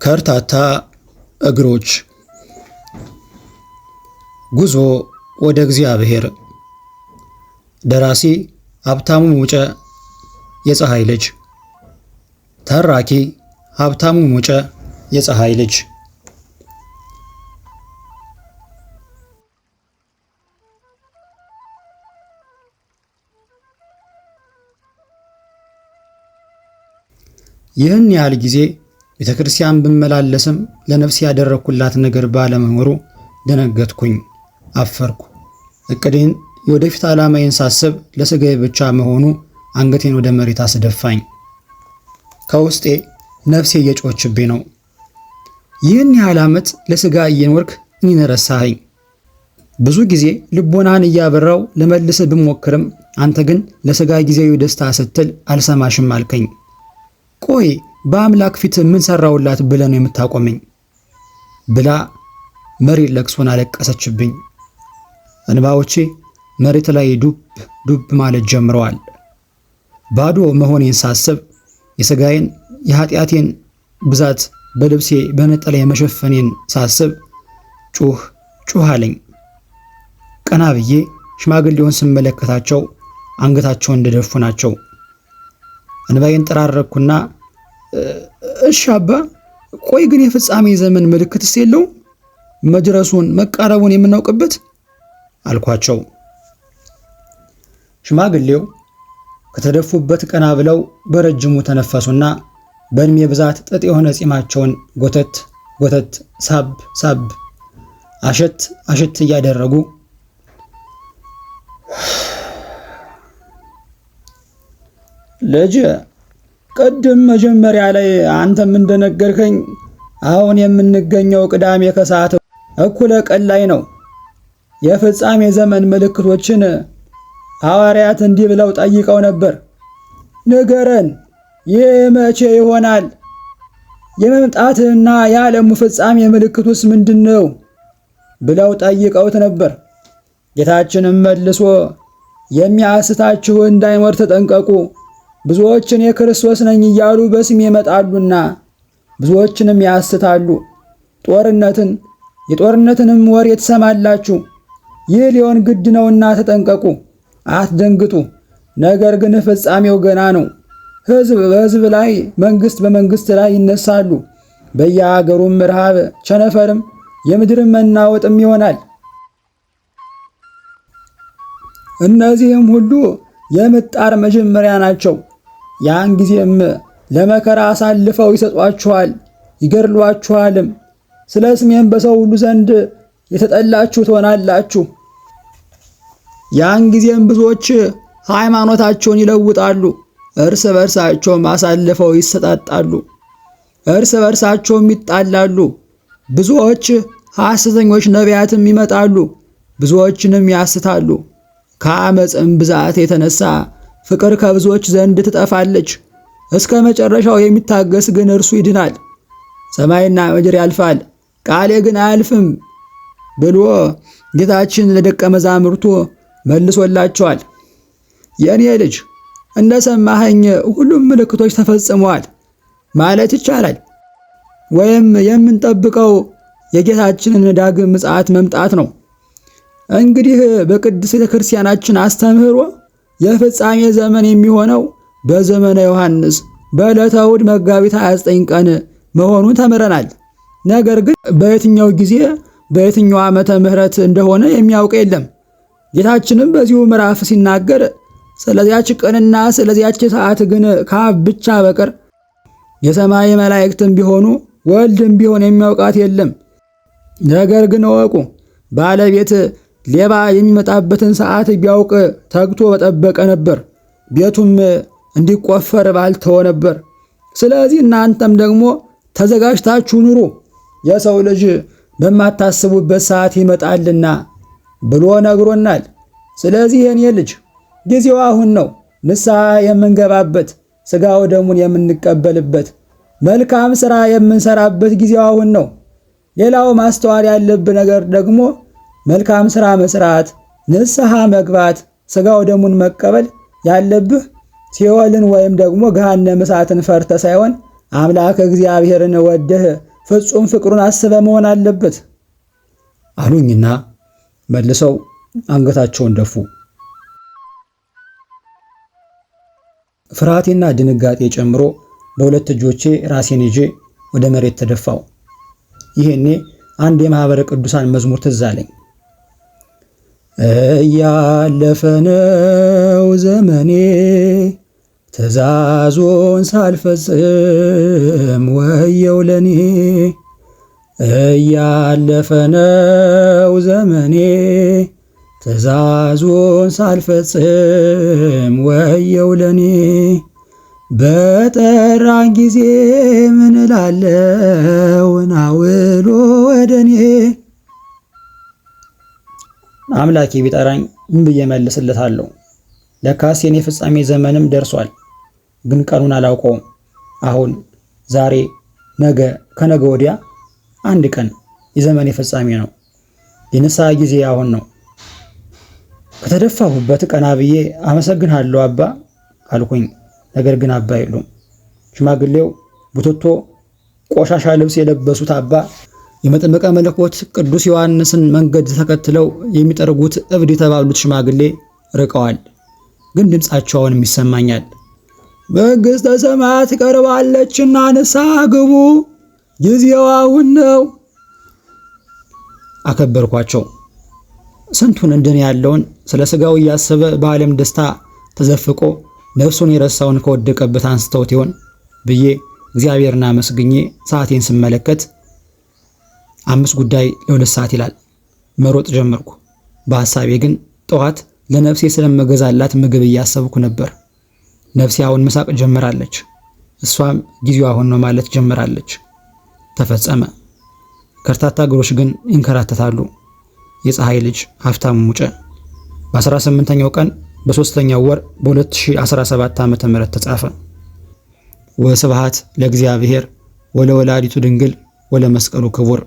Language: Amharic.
ከርታታ እግሮች ጉዞ ወደ እግዚአብሔር። ደራሲ ሀብታሙ ሙጬ የፀሐይ ልጅ። ተራኪ ሀብታሙ ሙጬ የፀሐይ ልጅ። ይህን ያህል ጊዜ ቤተክርስቲያን ብመላለስም ለነፍስ ያደረኩላት ነገር ባለመኖሩ ደነገጥኩኝ፣ አፈርኩ። እቅዴን የወደፊት ዓላማዬን ሳስብ ለስጋዬ ብቻ መሆኑ አንገቴን ወደ መሬት አስደፋኝ። ከውስጤ ነፍሴ እየጮችብኝ ነው። ይህን ያህል ዓመት ለስጋ እየኖርክ እኔን ረሳኸኝ። ብዙ ጊዜ ልቦናህን እያበራው ለመልስ ብሞክርም አንተ ግን ለስጋ ጊዜያዊ ደስታ ስትል አልሰማሽም አልከኝ። ቆይ በአምላክ ፊት ምን ሰራውላት ብለህ ነው የምታቆመኝ? ብላ መሬት ለቅሶን አለቀሰችብኝ። እንባዎቼ መሬት ላይ ዱብ ዱብ ማለት ጀምረዋል። ባዶ መሆኔን ሳስብ የሥጋዬን የኃጢአቴን ብዛት በልብሴ በነጠላ የመሸፈኔን ሳስብ ጩህ አለኝ። ቀና ብዬ ሽማግሌውን ስመለከታቸው አንገታቸውን እንደደፉ ናቸው። እንባዬን ጠራረኩና እሺ አባ፣ ቆይ ግን የፍጻሜ ዘመን ምልክትስ የለውም? መድረሱን መቃረቡን የምናውቅበት አልኳቸው። ሽማግሌው ከተደፉበት ቀና ብለው በረጅሙ ተነፈሱና በእድሜ ብዛት ጥጥ የሆነ ጺማቸውን ጎተት ጎተት ሳብ ሳብ አሸት አሸት እያደረጉ ልጅ፣ ቅድም መጀመሪያ ላይ አንተም እንደነገርከኝ አሁን የምንገኘው ቅዳሜ ከሰዓት እኩለ ቀን ላይ ነው። የፍጻሜ ዘመን ምልክቶችን ሐዋርያት እንዲህ ብለው ጠይቀው ነበር። ንገረን፣ ይህ መቼ ይሆናል? የመምጣትና የዓለሙ ፍጻሜ ምልክቱስ ምንድን ነው? ብለው ጠይቀውት ነበር። ጌታችንም መልሶ የሚያስታችሁ እንዳይኖር ተጠንቀቁ፣ ብዙዎችን የክርስቶስ ነኝ እያሉ በስሜ ይመጣሉና ብዙዎችንም ያስታሉ። የጦርነትንም ወሬ ትሰማላችሁ። ይህ ሊሆን ግድ ነውና ተጠንቀቁ፣ አትደንግጡ። ነገር ግን ፍጻሜው ገና ነው። ሕዝብ በሕዝብ ላይ፣ መንግሥት በመንግሥት ላይ ይነሳሉ። በየአገሩም ረሃብ፣ ቸነፈርም፣ የምድርም መናወጥም ይሆናል። እነዚህም ሁሉ የምጣር መጀመሪያ ናቸው። ያን ጊዜም ለመከራ አሳልፈው ይሰጧችኋል፣ ይገድሏችኋልም። ስለ ስሜም በሰው ሁሉ ዘንድ የተጠላችሁ ትሆናላችሁ። ያን ጊዜም ብዙዎች ሃይማኖታቸውን ይለውጣሉ፣ እርስ በርሳቸውም አሳልፈው ይሰጣጣሉ፣ እርስ በርሳቸውም ይጣላሉ። ብዙዎች ሐሰተኞች ነቢያትም ይመጣሉ፣ ብዙዎችንም ያስታሉ። ከአመፅም ብዛት የተነሳ ፍቅር ከብዙዎች ዘንድ ትጠፋለች። እስከ መጨረሻው የሚታገስ ግን እርሱ ይድናል። ሰማይና ምድር ያልፋል፣ ቃሌ ግን አያልፍም ብሎ ጌታችን ለደቀ መዛሙርቱ መልሶላቸዋል። የእኔ ልጅ፣ እንደሰማኸኝ ሁሉም ምልክቶች ተፈጽመዋል ማለት ይቻላል። ወይም የምንጠብቀው የጌታችንን ዳግም ምጽአት መምጣት ነው። እንግዲህ በቅድስት ቤተ ክርስቲያናችን አስተምህሮ የፍጻሜ ዘመን የሚሆነው በዘመነ ዮሐንስ በዕለተ እሑድ መጋቢት 29 ቀን መሆኑን ተምረናል። ነገር ግን በየትኛው ጊዜ በየትኛው ዓመተ ምህረት እንደሆነ የሚያውቅ የለም። ጌታችንም በዚሁ ምዕራፍ ሲናገር ስለዚያች ቀንና ስለዚያች ሰዓት ግን ከአብ ብቻ በቀር የሰማይ መላእክትም ቢሆኑ ወልድም ቢሆን የሚያውቃት የለም። ነገር ግን እወቁ፣ ባለቤት ሌባ የሚመጣበትን ሰዓት ቢያውቅ ተግቶ በጠበቀ ነበር፣ ቤቱም እንዲቆፈር ባልተወ ነበር። ስለዚህ እናንተም ደግሞ ተዘጋጅታችሁ ኑሩ፣ የሰው ልጅ በማታስቡበት ሰዓት ይመጣልና ብሎ ነግሮናል። ስለዚህ የኔ ልጅ፣ ጊዜው አሁን ነው። ንስሐ የምንገባበት፣ ሥጋው ደሙን የምንቀበልበት፣ መልካም ሥራ የምንሰራበት ጊዜው አሁን ነው። ሌላው ማስተዋል ያለብህ ነገር ደግሞ መልካም ሥራ መስራት፣ ንስሐ መግባት፣ ሥጋው ደሙን መቀበል ያለብህ ሲኦልን ወይም ደግሞ ገሃነመ እሳትን ፈርተህ ሳይሆን አምላክ እግዚአብሔርን ወደህ ፍጹም ፍቅሩን አስበ መሆን አለበት አሉኝና መልሰው አንገታቸውን ደፉ። ፍርሃቴና ድንጋጤ ጨምሮ በሁለት እጆቼ ራሴን ይዤ ወደ መሬት ተደፋው። ይሄኔ አንድ የማኅበረ ቅዱሳን መዝሙር ትዝ አለኝ። እያለፈ ነው ዘመኔ ትእዛዙን ሳልፈጽም ወየው ለኔ። እያለፈ ነው ዘመኔ ትእዛዙን ሳልፈጽም ወየው ለኔ። በጠራኝ ጊዜ ምን እላለሁ ናውሎ ወደኔ። አምላኬ ቢጠራኝ ምን ብዬ መልስለታለሁ? ለካስ የኔ ፍጻሜ ዘመንም ደርሷል፣ ግን ቀኑን አላውቀውም። አሁን፣ ዛሬ፣ ነገ፣ ከነገ ወዲያ አንድ ቀን የዘመኔ ፍጻሜ ነው። የንስሐ ጊዜ አሁን ነው። ከተደፋሁበት ቀና ብዬ አመሰግንሃለሁ አባ አልኩኝ። ነገር ግን አባ የሉም። ሽማግሌው ቡትቶ ቆሻሻ ልብስ የለበሱት አባ የመጥምቀ መለኮት ቅዱስ ዮሐንስን መንገድ ተከትለው የሚጠርጉት እብድ የተባሉት ሽማግሌ ርቀዋል። ግን ድምፃቸው አሁንም ይሰማኛል። መንግሥተ ሰማያት ቀርባለችና ንስሐ ግቡ፣ ጊዜው አሁን ነው። አከበርኳቸው። ስንቱን እንደኔ ያለውን ስለ ሥጋው እያሰበ በዓለም ደስታ ተዘፍቆ ነፍሱን የረሳውን ከወደቀበት አንስተውት ይሆን ብዬ እግዚአብሔርን አመስግኜ ሰዓቴን ስመለከት 5 ጉዳይ ለ2 ሰዓት ይላል። መሮጥ ጀመርኩ። በሐሳቤ ግን ጠዋት ለነፍሴ ስለመገዛላት ምግብ እያሰብኩ ነበር። ነፍሴ አሁን መሳቅ ጀምራለች። እሷም ጊዜው አሁን ነው ማለት ጀምራለች። ተፈጸመ። ከርታታ እግሮች ግን ይንከራተታሉ። የፀሐይ ልጅ ሀብታሙ ሙጬ በ18ኛው ቀን በ3ኛው ወር በ2017 ዓ.ም ተጻፈ። ወስብሐት ለእግዚአብሔር ወለወላዲቱ ድንግል ወለመስቀሉ ክቡር